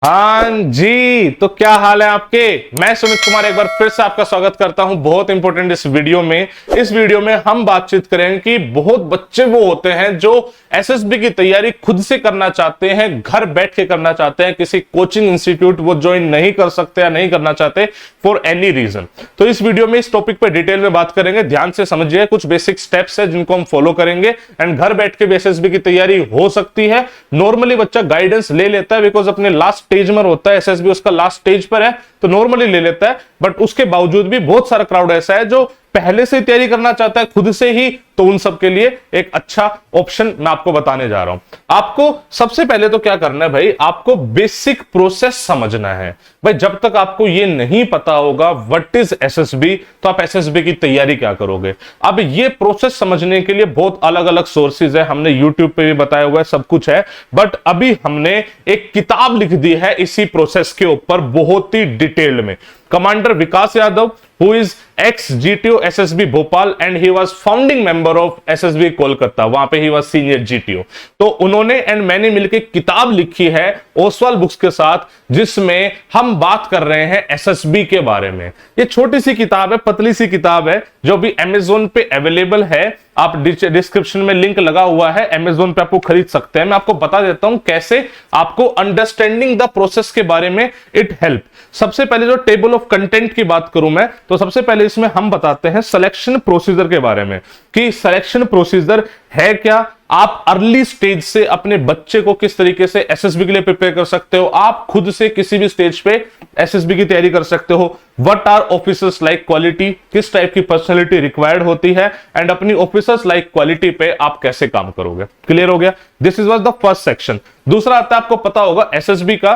हाँ जी, तो क्या हाल है आपके। मैं सुमित कुमार एक बार फिर से आपका स्वागत करता हूं बहुत इंपॉर्टेंट इस वीडियो में। इस वीडियो में हम बातचीत करेंगे कि बहुत बच्चे वो होते हैं जो एसएसबी की तैयारी खुद से करना चाहते हैं, घर बैठ के करना चाहते हैं, किसी कोचिंग इंस्टीट्यूट वो ज्वाइन नहीं कर सकते या नहीं करना चाहते फॉर एनी रीजन। तो इस वीडियो में इस टॉपिक पर डिटेल में बात करेंगे। ध्यान से समझिए, कुछ बेसिक स्टेप्स है जिनको हम फॉलो करेंगे एंड घर बैठ के भी एसएसबी की तैयारी हो सकती है। नॉर्मली बच्चा गाइडेंस ले लेता है बिकॉज अपने लास्ट स्टेज में होता है, एसएसबी उसका लास्ट स्टेज पर है तो नॉर्मली ले लेता है। बट उसके बावजूद भी बहुत सारा क्राउड ऐसा है जो पहले से तैयारी करना चाहता है खुद से ही, तो उन सब के लिए एक अच्छा ऑप्शन मैं आपको बताने जा रहा हूं। आपको सबसे पहले तो क्या करना है भाई, आपको बेसिक प्रोसेस समझना है। भाई जब तक आपको ये नहीं पता होगा व्हाट इज एसएसबी, तो आप एसएसबी की तैयारी क्या करोगे। अब ये प्रोसेस समझने के लिए बहुत अलग अलग सोर्सेज है, हमने यूट्यूब पे भी बताया हुआ है, सब कुछ है। बट अभी हमने एक किताब लिख दी है इसी प्रोसेस के ऊपर बहुत ही डिटेल में। Commander Vikas Yadav, who is ex GTO SSB Bhopal and he was founding member of SSB Kolkata, वहां पे he was senior GTO। तो उन्होंने एंड मैंने मिलकर किताब लिखी है ओसवाल बुक्स के साथ, जिसमें हम बात कर रहे हैं एसएसबी के बारे में। ये छोटी सी किताब है, पतली सी किताब है, जो भी अमेजोन पे अवेलेबल है। आप डिस्क्रिप्शन में लिंक लगा हुआ है, अमेजोन पे आपको खरीद सकते हैं। मैं आपको बता देता हूं कैसे आपको अंडरस्टैंडिंग द प्रोसेस के बारे में इट हेल्प। सबसे पहले जो टेबल ऑफ कंटेंट की बात करूं मैं, तो सबसे पहले इसमें हम बताते हैं सिलेक्शन प्रोसीजर के बारे में कि सिलेक्शन प्रोसीजर है क्या, आप अर्ली स्टेज से अपने बच्चे को किस तरीके से एसएसबी के लिए प्रिपेयर कर सकते हो, आप खुद से किसी भी स्टेज पे एसएसबी की तैयारी कर सकते हो। What are officers like quality, किस टाइप की पर्सनैलिटी रिक्वायर्ड होती है एंड अपनी ऑफिसर्स लाइक क्वालिटी पे आप कैसे काम करोगे। क्लियर हो गया, this is was the first section. दूसरा आता है, आपको पता होगा एसएसबी का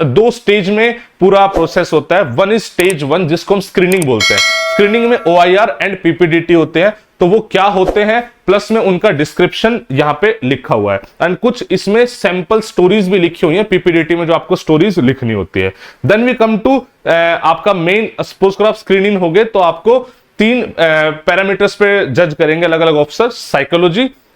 दो स्टेज में पूरा प्रोसेस होता है। वन इज स्टेज वन, जिसको हम स्क्रीनिंग बोलते हैं। स्क्रीनिंग में ओआईआर एंड पीपीडीटी होते हैं, तो वो क्या होते हैं, प्लस में उनका डिस्क्रिप्शन यहां पे लिखा हुआ है एंड कुछ इसमें सैंपल स्टोरीज भी लिखी हुई है पीपीडीटी में, जो आपको स्टोरीज लिखनी होती है। देन वी कम टू आपका मेन, सपोज कर आप स्क्रीनिंग हो गए तो आपको तीन पैरामीटर्स पे जज करेंगे अलग अलग ऑफिसर।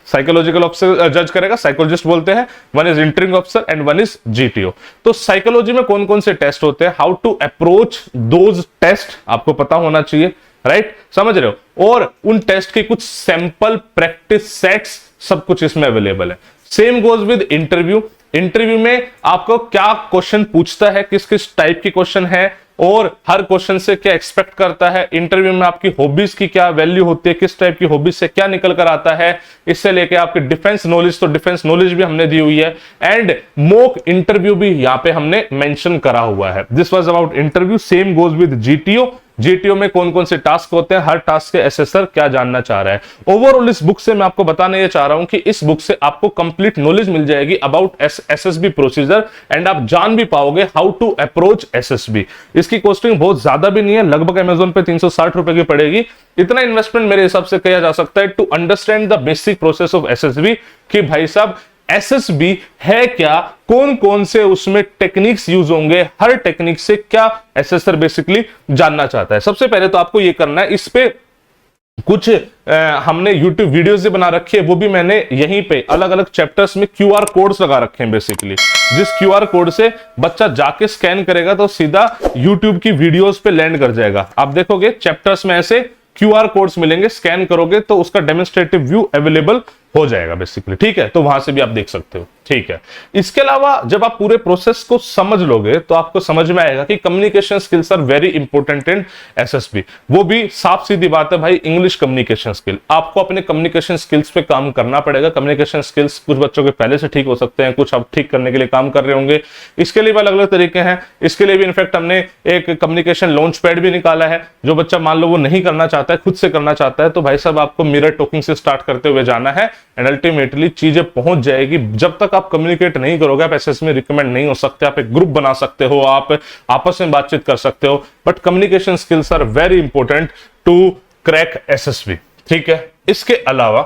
साइकोलॉजिकल ऑफिसर जज करेगा, साइकोलॉजिस्ट बोलते हैं। One is interviewing officer and one is GTO. तो साइकोलॉजी में कौन कौन से टेस्ट होते हैं, how to approach those test आपको पता होना चाहिए, राइट, समझ रहे हो। और उन टेस्ट के कुछ सैंपल प्रैक्टिस सेट्स सब कुछ इसमें अवेलेबल है। Same goes with interview. Interview में आपको क्या क्वेश्चन पूछता है, किस किस टाइप के क्वेश्चन है और हर क्वेश्चन से क्या एक्सपेक्ट करता है। इंटरव्यू में आपकी हॉबीज की क्या वैल्यू होती है, किस टाइप की हॉबीज से क्या निकल कर आता है, इससे लेके आपके डिफेंस नॉलेज, तो डिफेंस नॉलेज भी हमने दी हुई है एंड मॉक इंटरव्यू भी यहां पे हमने मेंशन करा हुआ है। This was about interview. Same goes with GTO. GTO में कौन कौन से टास्क होते हैं, हर टास्क के एसेसर क्या जानना चाह रहा है। ओवरऑल इस बुक से मैं आपको बताने ये चाह रहा हूं कि इस बुक से आपको कंप्लीट नॉलेज मिल जाएगी अबाउट एसएसबी प्रोसीजर एंड आप जान भी पाओगे हाउ टू अप्रोच एसएसबी। इसकी कॉस्टिंग बहुत ज्यादा भी नहीं है, लगभग अमेजोन पे 360 रुपए की पड़ेगी। इतना इन्वेस्टमेंट मेरे हिसाब से किया जा सकता है to understand the basic process of SSB, कि भाई साहब एसएसबी है क्या, कौन कौन से उसमें टेक्निक्स यूज होंगे, हर टेक्निक से क्या एसेसर बेसिकली जानना चाहता है। सबसे पहले तो आपको ये करना है, इस पे कुछ हमने YouTube वीडियोस भी बना रखी है, वो भी मैंने यहीं पे अलग अलग चैप्टर्स में QR कोड्स लगा रखे हैं बेसिकली। जिस QR कोड से बच्चा जाके स्कैन करेगा तो सीधा YouTube की वीडियोस पे लैंड कर जाएगा। आप देखोगे चैप्टर्स में ऐसे QR कोड्स मिलेंगे, स्कैन करोगे तो उसका डेमोन्स्ट्रेटिव व्यू अवेलेबल हो जाएगा बेसिकली, ठीक है। तो वहां से भी आप देख सकते हो, ठीक है। इसके अलावा जब आप पूरे प्रोसेस को समझ लोगे तो आपको समझ में आएगा कि communication skills are very important in SSB. वो भी साफ सीधी बात है भाई, इंग्लिश कम्युनिकेशन स्किल। आपको अपने कम्युनिकेशन स्किल्स पे काम करना पड़ेगा। कम्युनिकेशन स्किल्स कुछ बच्चों के पहले से ठीक हो सकते हैं, कुछ आप ठीक करने के लिए काम कर रहे होंगे। इसके लिए भी अलग अलग तरीके हैं। इसके लिए भी इनफैक्ट हमने एक कम्युनिकेशन लॉन्च पैड भी निकाला है। जो बच्चा मान लो वो नहीं करना चाहता है, खुद से करना चाहता है, तो भाई साहब आपको मिरर टॉकिंग से स्टार्ट करते हुए जाना है एंड अल्टीमेटली चीजें पहुंच जाएगी। जब तक आप कम्युनिकेट नहीं करोगे आप एसएस में रिकमेंड नहीं हो सकते। आप एक ग्रुप बना सकते हो, आप आपस में बातचीत कर सकते हो, but communication skills are very important to crack SSB, ठीक है। इसके अलावा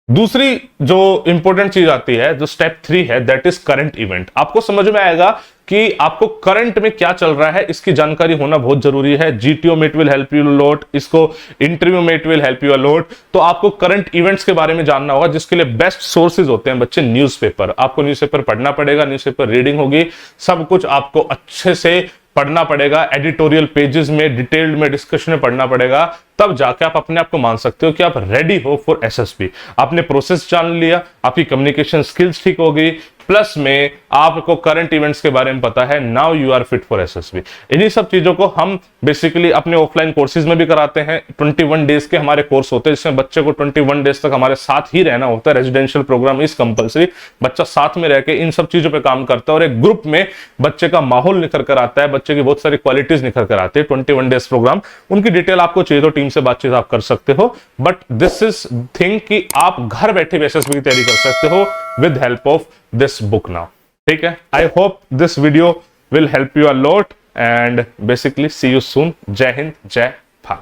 दूसरी जो इंपॉर्टेंट चीज आती है, जो स्टेप 3 है, दैट इज करंट इवेंट। आपको समझ में आएगा कि आपको करंट में क्या चल रहा है, इसकी जानकारी होना बहुत जरूरी है। जीटीओ में it will help you lot, इसको इंटरव्यू में it will help you lot. तो आपको करंट इवेंट्स के बारे में जानना होगा, जिसके लिए बेस्ट सोर्सेज होते हैं बच्चे न्यूज़पेपर। आपको न्यूज़पेपर पढ़ना पड़ेगा, न्यूज़पेपर रीडिंग होगी, सब कुछ आपको अच्छे से पढ़ना पड़ेगा, एडिटोरियल पेजेस में डिटेल्ड में डिस्कशन में पढ़ना पड़ेगा, तब जाके आप अपने आप को मान सकते हो कि आप रेडी हो फॉर एसएसबी। आपने प्रोसेस जान लिया, आपकी कम्युनिकेशन स्किल्स ठीक हो गई, प्लस में आपको करंट इवेंट्स के बारे में पता है, now you are fit for SSB. इन्हीं सब चीजों को हम बेसिकली अपने ऑफलाइन कोर्सेज में भी कराते हैं। 21 डेज के हमारे कोर्स होते हैं, जिसमें बच्चे को 21 डेज तक हमारे साथ ही रहना होता है। रेजिडेंशियल प्रोग्राम इज कंपलसरी, बच्चा साथ में रह के इन सब चीजों पे काम करता है और एक ग्रुप में बच्चे का माहौल निखर कर आता है, बच्चे की बहुत सारी क्वालिटीज निखर कर आती है। 21 डेज प्रोग्राम, उनकी डिटेल आपको चाहिए तो टीम से बातचीत आप कर सकते हो, बट दिस इज थिंग कि आप घर बैठे भी एसएसबी की तैयारी कर सकते हो with help of this book now. ठीक है, I hope this video will help you a lot and basically see you soon. जय हिंद, जय भारत।